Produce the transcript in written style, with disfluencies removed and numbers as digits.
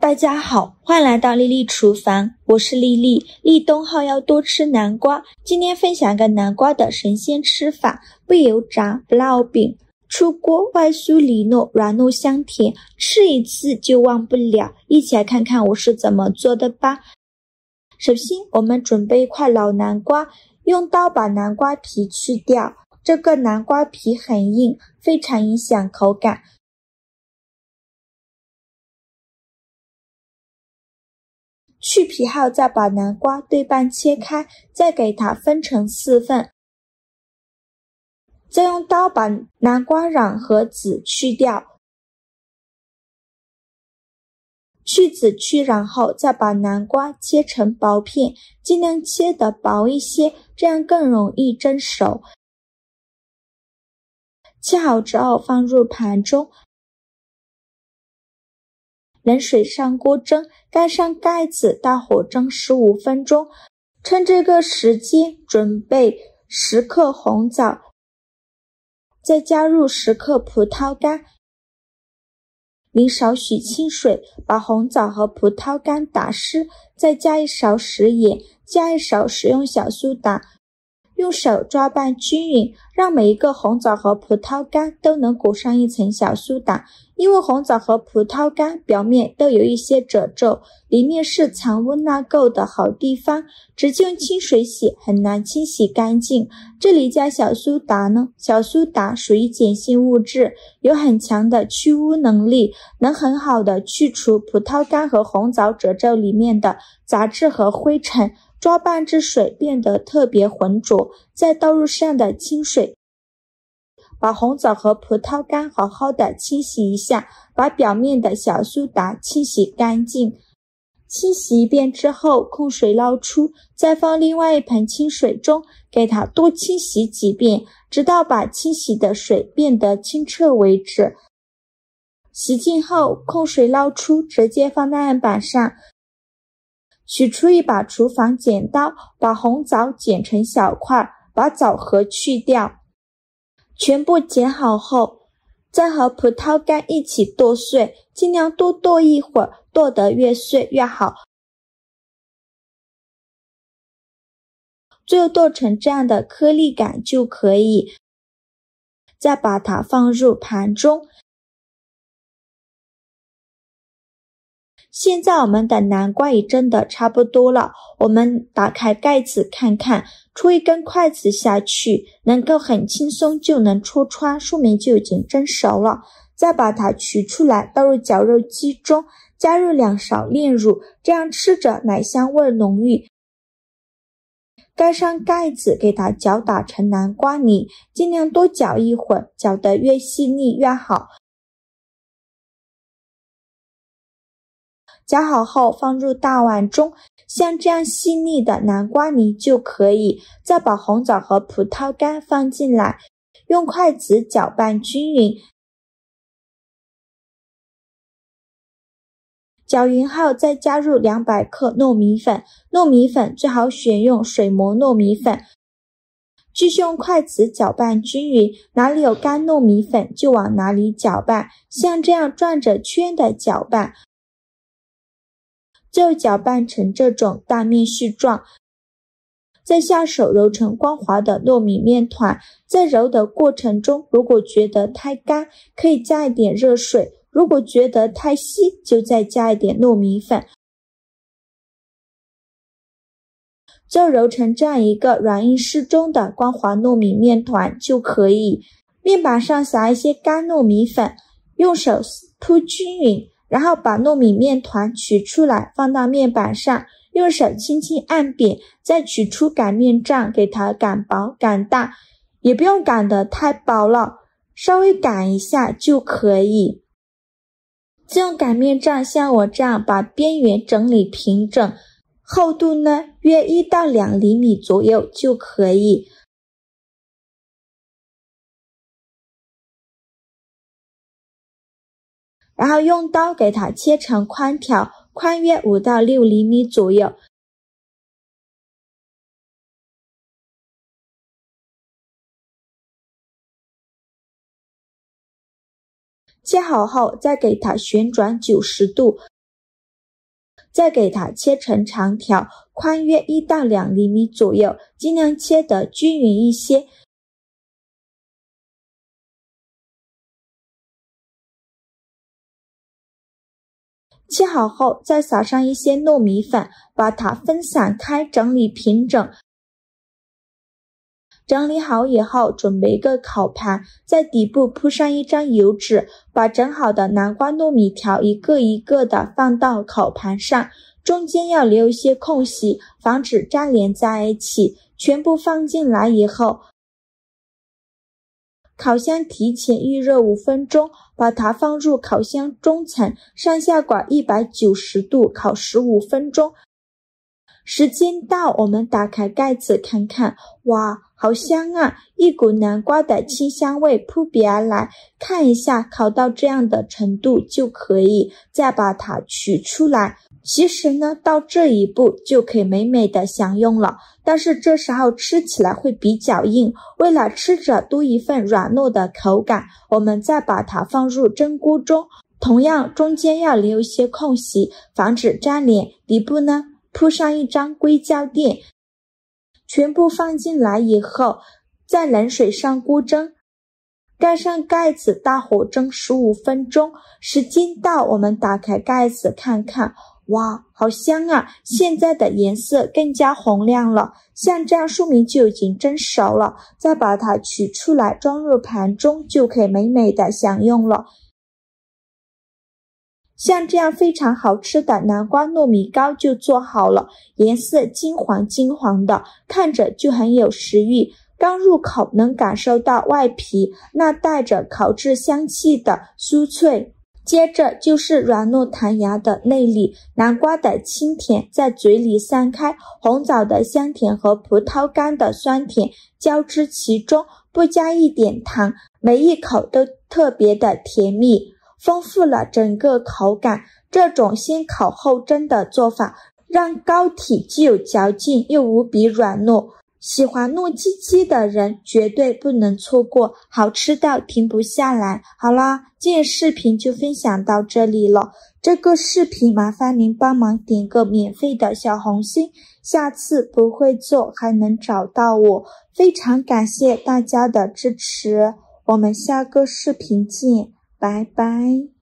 大家好，欢迎来到丽丽厨房，我是丽丽。立冬后要多吃南瓜，今天分享个南瓜的神仙吃法，不油炸，不烙饼，出锅外酥里糯，软糯香甜，吃一次就忘不了。一起来看看我是怎么做的吧。首先我们准备一块老南瓜，用刀把南瓜皮去掉，这个南瓜皮很硬，非常影响口感。去皮后再把南瓜对半切开，再给它分成4份，再用刀把南瓜瓤和籽去掉。去籽去瓤后，再把南瓜切成薄片，尽量切得薄一些，这样更容易蒸熟。切好之后放入盘中，冷水上锅蒸，盖上盖子，大火蒸15分钟。趁这个时间准备10克红枣，再加入10克葡萄干，淋少许清水，把红枣和葡萄干打湿，再加一勺食盐，加一勺食用小苏打，用手抓拌均匀，让每一个红枣和葡萄干都能裹上一层小苏打。因为红枣和葡萄干表面都有一些褶皱，里面是藏污纳垢的好地方，直接用清水洗很难清洗干净。这里加小苏打呢，小苏打属于碱性物质，有很强的去污能力，能很好的去除葡萄干和红枣褶皱里面的杂质和灰尘，抓拌至水变得特别浑浊，再倒入上的清水，把红枣和葡萄干好好的清洗一下，把表面的小苏打清洗干净。清洗一遍之后控水捞出，再放另外一盆清水中，给它多清洗几遍，直到把清洗的水变得清澈为止。洗净后控水捞出，直接放在案板上，取出一把厨房剪刀，把红枣剪成小块，把枣核去掉。全部剪好后，再和葡萄干一起剁碎，尽量多剁一会儿，剁得越碎越好。最后剁成这样的颗粒感就可以，再把它放入盘中。现在我们的南瓜也蒸得差不多了，我们打开盖子看看，戳一根筷子下去，能够很轻松就能戳穿，说明就已经蒸熟了。再把它取出来，倒入绞肉机中，加入2勺炼乳，这样吃着奶香味浓郁。盖上盖子，给它搅打成南瓜泥，尽量多搅一会儿，搅得越细腻越好。搅好后放入大碗中，像这样细腻的南瓜泥就可以。再把红枣和葡萄干放进来，用筷子搅拌均匀。搅匀后再加入200克糯米粉，糯米粉最好选用水磨糯米粉。继续用筷子搅拌均匀，哪里有干糯米粉就往哪里搅拌，像这样转着圈的搅拌。最后搅拌成这种大面絮状，再下手揉成光滑的糯米面团。在揉的过程中，如果觉得太干，可以加一点热水，如果觉得太稀，就再加一点糯米粉。最后揉成这样一个软硬适中的光滑糯米面团就可以。面板上撒一些干糯米粉，用手铺均匀，然后把糯米面团取出来，放到面板上，用手轻轻按扁，再取出擀面杖，给它擀薄擀大，也不用擀得太薄了，稍微擀一下就可以。再用擀面杖像我这样把边缘整理平整，厚度呢约1到2厘米左右就可以。然后用刀给它切成宽条，宽约5到6厘米左右。切好后再给它旋转90度，再给它切成长条，宽约1到2厘米左右，尽量切得均匀一些。切好后，再撒上一些糯米粉，把它分散开，整理平整。整理好以后，准备一个烤盘，在底部铺上一张油纸，把整好的南瓜糯米条一个一个的放到烤盘上，中间要留一些空隙，防止粘连在一起。全部放进来以后，烤箱提前预热5分钟，把它放入烤箱中层，上下管190度烤15分钟。时间到，我们打开盖子看看，哇，好香啊！一股南瓜的清香味扑鼻而来。看一下，烤到这样的程度就可以，再把它取出来。其实呢，到这一步就可以美美的享用了，但是这时候吃起来会比较硬，为了吃着多一份软糯的口感，我们再把它放入蒸锅中，同样中间要留一些空隙，防止粘连。底部呢，铺上一张硅胶垫，全部放进来以后，在冷水上锅蒸，盖上盖子，大火蒸15分钟。时间到，我们打开盖子看看，哇，好香啊！现在的颜色更加红亮了，像这样说明就已经蒸熟了。再把它取出来，装入盘中，就可以美美的享用了。像这样非常好吃的南瓜糯米糕就做好了，颜色金黄金黄的，看着就很有食欲。刚入口能感受到外皮那带着烤制香气的酥脆，接着就是软糯弹牙的内里，南瓜的清甜在嘴里散开，红枣的香甜和葡萄干的酸甜交织其中，不加一点糖，每一口都特别的甜蜜，丰富了整个口感。这种先烤后蒸的做法，让糕体既有嚼劲又无比软糯，喜欢糯叽叽的人绝对不能错过，好吃到停不下来。好啦，今天视频就分享到这里了。这个视频麻烦您帮忙点个免费的小红心，下次不会做还能找到我。非常感谢大家的支持，我们下个视频见，拜拜。